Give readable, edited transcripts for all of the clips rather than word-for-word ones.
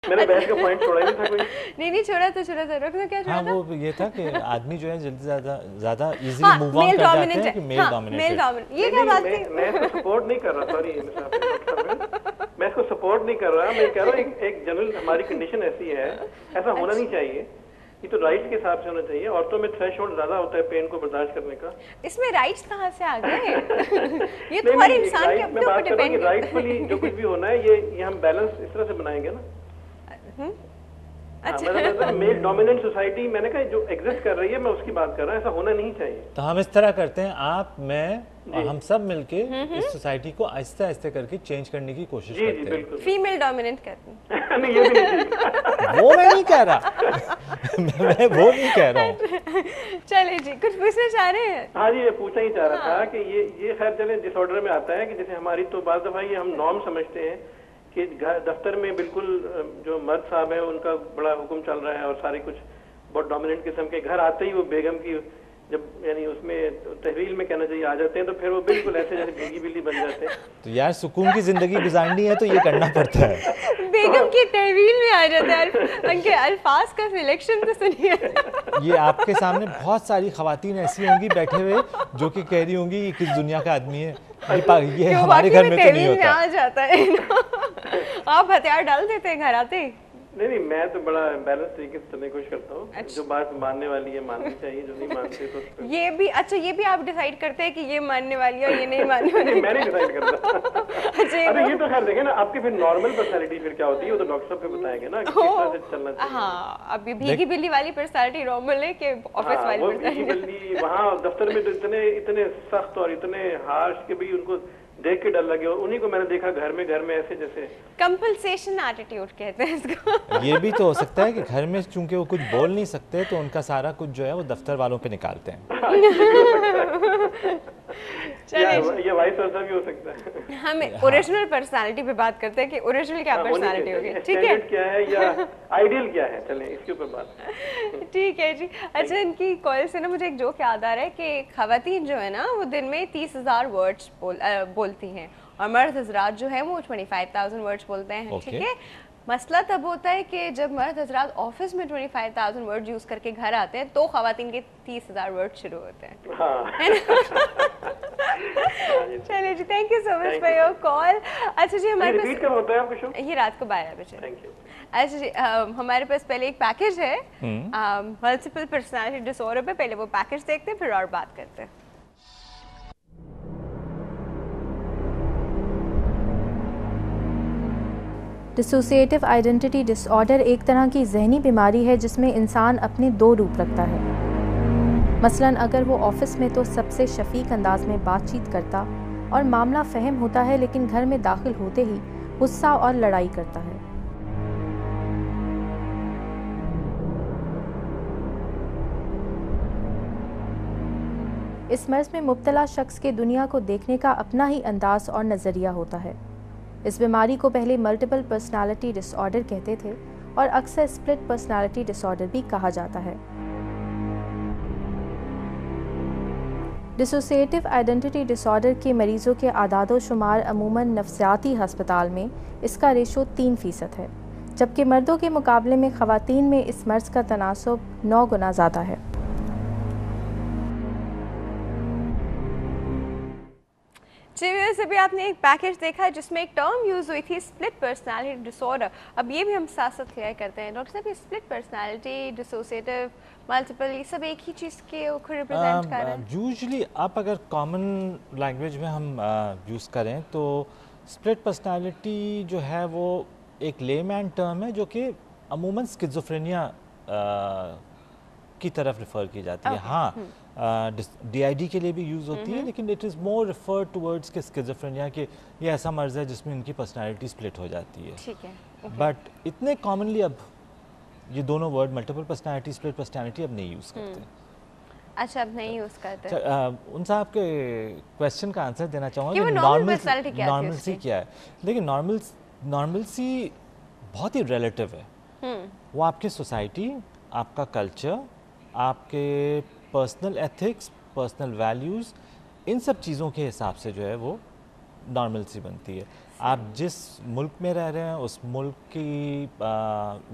मैंने बहस का पॉइंट छोड़ा ही नहीं था कोई। नहीं छोड़ा तो रखना क्या छोड़ा हाँ, था? वो ये था कि आदमी जो है जल्दी ज्यादा इजीली मूव ऑन कर जाते हैं कि मेल डोमिनेटेड। ये क्या बात थी? मैं इसको सपोर्ट नहीं कर रहा, सॉरी मैं इसको सपोर्ट नहीं कर रहा। मैं कह रहा हूँ एक जनरल हमारी कंडीशन ऐसी है, ऐसा होना नहीं चाहिए। ये तो राइट्स के हिसाब से होना चाहिए। औरतों में थ्रेशोल्ड ज्यादा होता है पेन को बर्दाश्त करने का। इसमें राइट्स कहाँ से आ गए? ये तो हर इंसान के अपने ऊपर डिपेंड करता है। राइटफुली जो कुछ भी होना है ये हम बैलेंस इस तरह से बनाएंगे ना। अच्छा, मतलब मेल डोमिनेंट सोसाइटी मैंने कहा जो एग्जिस्ट कर रही है, मैं उसकी बात कर रहा हूँ। ऐसा होना नहीं चाहिए। तो हम इस तरह करते हैं, आप, मैं और हम सब मिलके इस सोसाइटी को आहिस्ते आहिस्ते करके चेंज करने की कोशिश करते हैं। फीमेल डोमिनेंट करते हैं। नहीं, ये भी नहीं। वो मैं नहीं कह रहा। मैं वो नहीं कह रहा हूँ। चले जी, कुछ पूछना चाह रहे हैं? हाँ जी, ये पूछना ही चाह रहा था कि ये खैर चले डिसऑर्डर में आता है कि जैसे हमारी तो बाज़ दफा ये हम नॉर्म समझते हैं कि घर दफ्तर में बिल्कुल जो मर्द साहब है उनका बड़ा हुक्म चल रहा है और सारी कुछ बहुत डोमिनेंट किस्म के। घर आते ही वो बेगम की जब यानी उसमें तहवील में कहना चाहिए आ जाते हैं, तो फिर वो बिल्कुल ऐसे जैसे भीगी बिल्ली बन जाते हैं। तो यार सुकून की जिंदगी गुजारनी है तो ये करना पड़ता है। बेगम की तहवील में आ जाते हैं। उनके अल्फाज का सिलेक्शन तो सुनिए। ये आपके सामने बहुत सारी खवातीन ऐसी होंगी बैठे हुए जो कि कह रही होंगी ये किस दुनिया का आदमी है, ये हमारे घर में तो नहीं होता। आ जाता है। आप हथियार डाल देते हैं घर आते ही? नहीं, मैं तो बड़ा बैलेंस तरीके से चलने की कोशिश करता हूँ। जो बात मानने वाली है माननी चाहिए, जो नहीं मानते तो ये भी अच्छा, ये भी आप डिसाइड करते हैं कि ये मानने वाली है और ये नहीं मानने वाली? मैं नहीं डिसाइड करता। अरे ये तो खैर देखें ना, आपकी फिर नॉर्मल पर्सनालिटी फिर क्या होती है वो तो डॉक्टर साहब फिर बताएंगे ना कि किस तरह से चलना चाहिए। हाँ, अब ये भीगी बिल्ली वाली पर्सनालिटी नॉर्मल है कि ऑफिस वाली पर्सनालिटी? वहाँ दफ्तर में तो इतने सख्त और इतने हार्श के भी उनको देख के डर लगे, और उन्हीं को मैंने देखा घर में ऐसे जैसे कंपनसेशन एटीट्यूड कहते हैं इसको। ये भी तो हो सकता है कि घर में चूंकि वो कुछ बोल नहीं सकते तो उनका सारा कुछ जो है वो दफ्तर वालों पे निकालते हैं। ये वाइस वर्सा भी हो सकता है। हम ओरिजिनल पर्सनालिटी पे बात करते हैं कि ओरिजिनल क्या पर्सनालिटी होगी, ठीक है? क्या है या आइडियल क्या है, चलें इसके ऊपर बात। ठीक है जी। अच्छा, इनकी कॉल से ना मुझे एक जोक याद आ रहा है कि खवातीन जो है ना वो दिन में 30,000 वर्ड्स बोलती हैं और मर्द हजरात जो है वो 25,000 वर्ड्स बोलते हैं, ठीक है? मसला तब होता है कि जब मर्द हजरात ऑफिस में 25,000 वर्ड यूज करके घर आते हैं तो खवातीन के 30,000 वर्ड शुरू होते हैं, है ना? चलिए जी, thank you so much for your call. अच्छा जी, हमारे पास कब होता है आपका शो? ये रात को 12 बजे। Thank you. अच्छा जी, हमारे पास पहले एक पैकेज है मल्टीपल पर्सनालिटी डिसऑर्डर पे। पहले वो पैकेज देखते हैं फिर और बात करते हैं। डिसोसिएटिव आइडेंटिटी डिसऑर्डर एक तरह की जहनी बीमारी है जिसमें इंसान अपने दो रूप रखता है। मसलन अगर वो ऑफिस में तो सबसे शफीक अंदाज में बातचीत करता और मामला फ़हम होता है, लेकिन घर में दाखिल होते ही गुस्सा और लड़ाई करता है। इस मर्ज़ में मुब्तला शख्स के दुनिया को देखने का अपना ही अंदाज और नज़रिया होता है। इस बीमारी को पहले मल्टीपल पर्सनालिटी डिसऑर्डर कहते थे और अक्सर स्प्लिट पर्सनालिटी डिसऑर्डर भी कहा जाता है। डिसोसिएटिव आइडेंटिटी डिसऑर्डर के मरीज़ों के आदाद शुमार अमूमन नफ्सियाती हस्पताल में इसका रेशो 3% है, जबकि मर्दों के मुकाबले में ख़वातीन में इस मर्ज़ का तनासब 9 गुना ज़्यादा है। जी, वैसे भी आपने एक पैकेज देखा है जिसमें एक टर्म यूज़ हुई थी स्प्लिट पर्सनालिटी डिसऑर्डर। अब ये भी हम साथ साथ क्लियर करते हैं डॉक्टर साहब, ये स्प्लिट पर्सनालिटी, डिसोसिएटिव, मल्टीपल, ये सब एक ही चीज़ के रिप्रेजेंट कर रहे हैं? यूजुअली आप अगर कॉमन लैंग्वेज में हम यूज़ करें तो स्प्लिट पर्सनालिटी जो है वो एक लेमैन टर्म है जो कि अमूमन स्किज़ोफ्रेनिया की तरफ रेफ़र की जाती है। हाँ, DID के लिए भी यूज़ होती है, लेकिन it is more refer towards के स्किज़ोफ्रेनिया के ये ऐसा मर्ज़ है जिसमें इनकी पर्सनालिटी स्प्लिट हो जाती है। ठीक है, बट इतने कॉमनली अब ये दोनों word multiple personality, split personality अब नहीं यूज़ करते। अच्छा, अब नहीं यूज़ करते। उन साहब के क्वेश्चन का आंसर देना चाहूँगा कि नॉर्मलसी क्या है। देखिए, नॉर्मलसी बहुत ही रिलेटिव है। वो आपकी सोसाइटी, आपका कल्चर, आपके पर्सनल एथिक्स, पर्सनल वैल्यूज़, इन सब चीज़ों के हिसाब से जो है वो नॉर्मलसी बनती है। आप जिस मुल्क में रह रहे हैं उस मुल्क की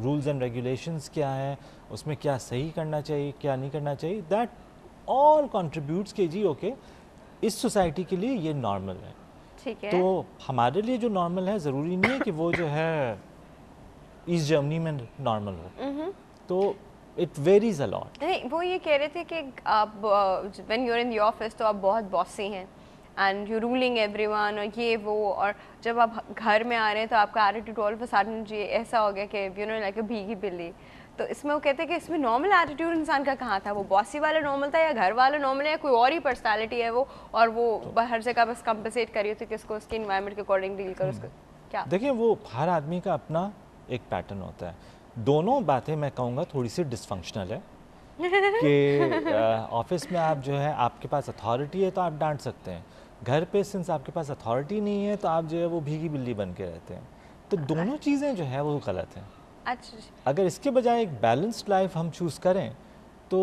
रूल्स एंड रेगुलेशंस क्या हैं, उसमें क्या सही करना चाहिए क्या नहीं करना चाहिए, दैट ऑल कंट्रीब्यूट्स के जी ओके इस सोसाइटी के लिए ये नॉर्मल है। ठीक है। तो हमारे लिए जो नॉर्मल है ज़रूरी नहीं है कि वो जो है ईस्ट जर्मनी में नॉर्मल हो, तो इट वेरीज अ लॉट। नहीं, वो ये कह रहे थे कि आप when you are in the office तो आप बहुत बॉसी हैं एंड यू रूलिंग एवरीवन और ये वो, और जब आप घर में आ रहे हैं तो आपका attitude all of a sudden जी ऐसा हो गया कि यू नो लाइक अ भीगी बिल्ली। तो इसमें वो कहते हैं कि इसमें नॉर्मल एटीट्यूड इंसान का कहाँ था, वो बॉसी वाला नॉर्मल था या घर वाला नॉर्मल है या कोई और ही पर्सनालिटी है वो, और वो हर जगह बस कंपनसेट कर रही होती है कि इसको उसके इन्वायरमेंट के अकॉर्डिंग डील करो उसको। क्या देखिए, वो हर आदमी का अपना एक पैटर्न होता है। दोनों बातें मैं कहूँगा थोड़ी सी डिसफंक्शनल है कि ऑफिस में आप जो है आपके पास अथॉरिटी है तो आप डांट सकते हैं, घर पे सिंस आपके पास अथॉरिटी नहीं है तो आप जो है वो भीगी बिल्ली बन के रहते हैं। तो दोनों चीज़ें जो है वो गलत हैं। अच्छा, अगर इसके बजाय एक बैलेंस्ड लाइफ हम चूज़ करें तो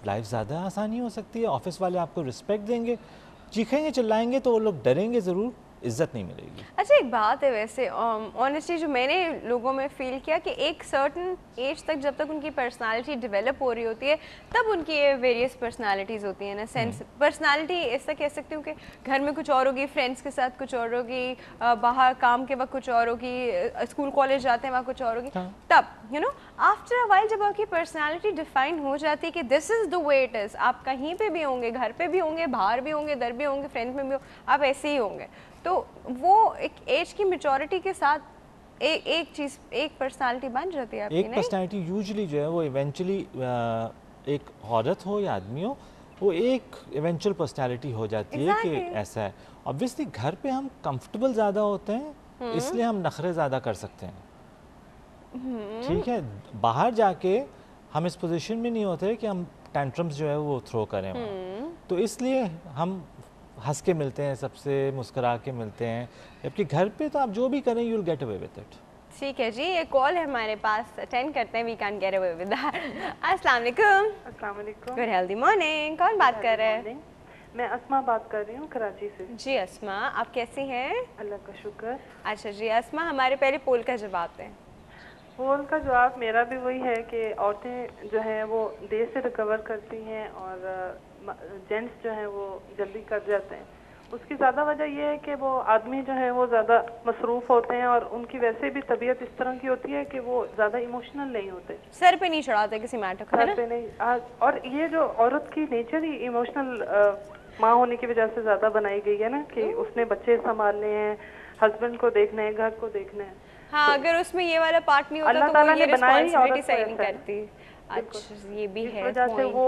लाइफ ज़्यादा आसानी हो सकती है। ऑफिस वाले आपको रिस्पेक्ट देंगे, चीखेंगे चिल्लाएंगे तो वो लोग डरेंगे ज़रूर, इज्जत नहीं मिलेगी। अच्छा, एक बात है वैसे ऑनेस्टली जो मैंने लोगों में फील किया कि एक सर्टन एज तक जब तक उनकी पर्सनालिटी डेवलप हो रही होती है तब उनकी ये वेरियस पर्सनालिटीज़ होती हैं ना सेंस। पर्सनालिटी ऐसा कह सकती हूँ कि घर में कुछ और होगी, फ्रेंड्स के साथ कुछ और होगी, बाहर काम के वक्त कुछ और होगी, स्कूल कॉलेज जाते हैं वहाँ कुछ और होगी। तब you know after a while जब आपकी पर्सनालिटी डिफाइन हो जाती है कि this is the way it is, आप कहीं पे भी होंगे, घर पे भी होंगे, बाहर भी होंगे, इधर भी होंगे, फ्रेंड्स में भी हो, आप ऐसे ही होंगे। तो वो एक एज की मैच्योरिटी के साथ एक चीज़, एक पर्सनालिटी बन जाती है आपकी। एक पर्सनालिटी यूजुअली जो है वो इवेंचुअली एक औरत हो या आदमी हो, वो एक इवेंचुअल पर्सनालिटी हो जाती है कि ऐसा है। ऑब्वियसली घर पे हम कंफर्टेबल ज़्यादा होते हैं इसलिए हम नखरे ज़्यादा कर सकते हैं, ठीक है। बाहर जाके हम इस पोजीशन में नहीं होते कि हम टेंट्रम्स जो है वो थ्रो करें, तो इसलिए हम हंस के मिलते हैं सबसे, मुस्कुरा के मिलते हैं, जबकि घर पे तो आप जो भी करें you will get away with it. ठीक है जी, ये कॉल है हमारे पास, अटेंड करते हैं, we can get away with that. अस्सलाम वालेकुम। अस्सलाम वालेकुम। Good healthy morning. कौन बात कर रहे हैं? मैं अस्मा बात कर रही हूँ कराची से। जी अस्मा, आप कैसी हैं? अल्लाह का शुक्र। अच्छा जी अस्मा, हमारे पहले पोल का जवाब दें। पोल का जवाब मेरा भी वही है कि औरतें जो हैं वो देर से रिकवर करती हैं और जेंट्स जो हैं वो जल्दी कर जाते हैं। उसकी ज़्यादा वजह यह है कि वो आदमी जो है वो ज़्यादा मसरूफ़ होते हैं और उनकी वैसे भी तबीयत इस तरह की होती है कि वो ज़्यादा इमोशनल नहीं होते, सर पे नहीं चढ़ाते किसी मैटर को, सर पे नहीं। और ये जो औरत की नेचर ही इमोशनल माँ होने की वजह से ज़्यादा बनाई गई है ना कि उसने बच्चे संभालने हैं, हस्बैंड को देखना है, घर को देखना है। हाँ, तो अगर उसमें ये वाला पार्ट नहीं होता तो वो ये रिस्पांसिबिलिटी सही नहीं करती। अच्छा, ये भी है। इस वजह से वो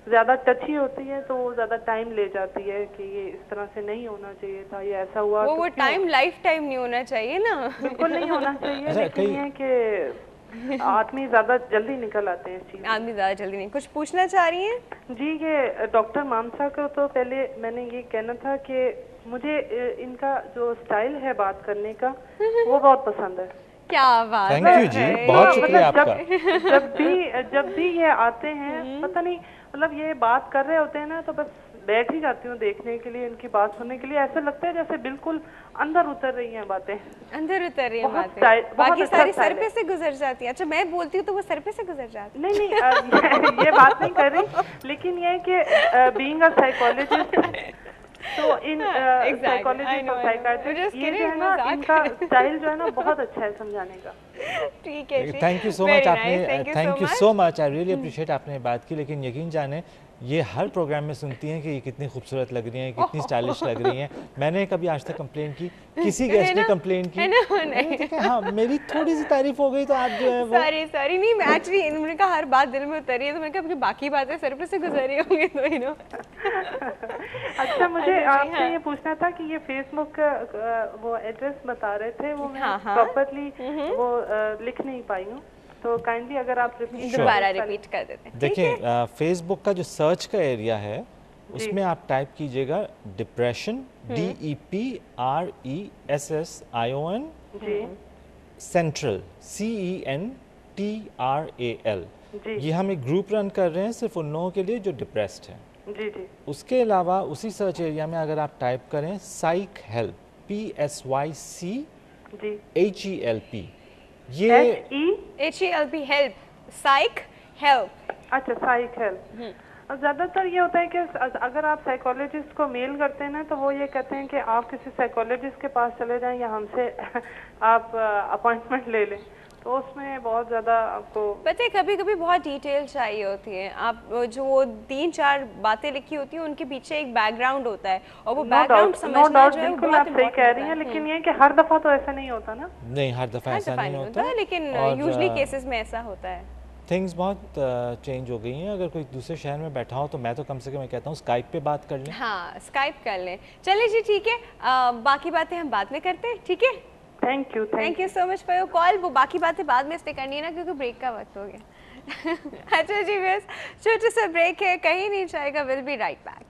ज्यादा टची होती है तो वो ज्यादा टाइम ले जाती है कि ये इस तरह से नहीं होना चाहिए था, ये ऐसा हुआ। वो टाइम लाइफ टाइम नहीं होना चाहिए ना। बिल्कुल नहीं होना चाहिए, लेकिन ये कि आदमी ज्यादा जल्दी निकल आते हैं इस चीज। आदमी ज्यादा जल्दी नहीं। कुछ पूछना चाह रही हैं? जी, ये डॉक्टर मानसा को तो पहले मैंने ये कहना था कि मुझे इनका जो स्टाइल है बात करने का वो बहुत पसंद है। क्या बात है। थैंक यू जी, बहुत शुक्रिया आपका। जब भी ये आते हैं पता नहीं, मतलब ये बात कर रहे होते हैं ना तो बस बैठ ही जाती हूँ देखने के लिए, इनकी बात सुनने के लिए। ऐसा लगता है जैसे बिल्कुल अंदर उतर रही हैं बातें, अंदर उतर रही हैं बातें, बाकी सारी सर पे से गुजर जाती है। अच्छा, मैं बोलती हूँ तो वो सर पे से गुजर जाती है। नहीं, ये बात नहीं कर रही, लेकिन ये है कि बीइंग अ साइकोलॉजिस्ट तो इन साइकोलॉजिस्ट और साइकियाट्रिस्ट ये जो है ना इनका स्टाइल जो है ना बहुत अच्छा है समझाने का। ठीक है जी, थैंक यू सो मच। आपने thank you so much, I really appreciate आपने बात की। लेकिन यकीन जाने ये हर प्रोग्राम में सुनती हैं कि ये कितनी खूबसूरत लग रही हैं, कितनी स्टाइलिश लग रही हैं। मैंने कभी आज तक कंप्लेन की, किसी गेस्ट ने कंप्लेन की? हाँ, मेरी थोड़ी सी तारीफ हो गई तो आप जो है वो सॉरी नहीं, मैं एक्चुअली इन्होंने कहा हर बात दिल में उतरी है तो मैंने कहा बाकी बातें सर पे से गुजरी होंगी तो यू नो। अच्छा, मुझे आपसे ये पूछना था कि ये फेसबुक का वो एड्रेस बता रहे थे वो मैं प्रॉपर्ली वो लिख नहीं पाई हूँ, तो काइंडली अगर आप दोबारा रिपीट कर देते हैं। देखिए, फेसबुक का जो सर्च का एरिया है उसमें आप टाइप कीजिएगा डिप्रेशन, DEPRESSION सेंट्रल CENTRAL। ये हम एक ग्रुप रन कर रहे हैं सिर्फ उन लोगों के लिए जो डिप्रेस्ड हैं। जी। उसके अलावा उसी सर्च एरिया में अगर आप टाइप करें साइक हेल्प, SPSYC जी HELP, ये HELP हेल्प, साइक हेल्प। अच्छा, साइक हेल्प। और ज़्यादातर ये होता है कि अगर आप साइकोलॉजिस्ट को मेल करते हैं ना, तो वो ये कहते हैं कि आप किसी साइकोलॉजिस्ट के पास चले जाएं या हमसे आप अपॉइंटमेंट ले लें, तो उसमें बहुत ज़्यादा आपको पता है कभी कभी बहुत डिटेल चाहिए होती है। आप जो वो 3-4 बातें लिखी होती हैं उनके पीछे एक बैकग्राउंड होता है, और वो बैकग्राउंड समझना जो है वो बिल्कुल बहुत आप सही कह रही हैं, लेकिन ये कि हर दफ़ा तो ऐसा नहीं होता ना। नहीं, हर दफ़ा ऐसा नहीं होता, लेकिन यूजुअली केसेस में ऐसा होता है। थिंग्स बहुत चेंज हो गई हैं। अगर कोई दूसरे शहर में बैठा हो तो मैं तो कम से कम मैं कहता हूँ स्काइप पे बात कर लें। हाँ, स्काइप कर लें। चलिए जी, ठीक है, बाकी बातें हम बाद में करते हैं, ठीक है? Thank you so much for your call. वो बाकी बातें बाद में इसलिए करनी है ना क्योंकि ब्रेक का वक्त हो गया। अच्छा जी, बस छोटा सा ब्रेक है, कहीं नहीं जाएगा, विल बी राइट बैक।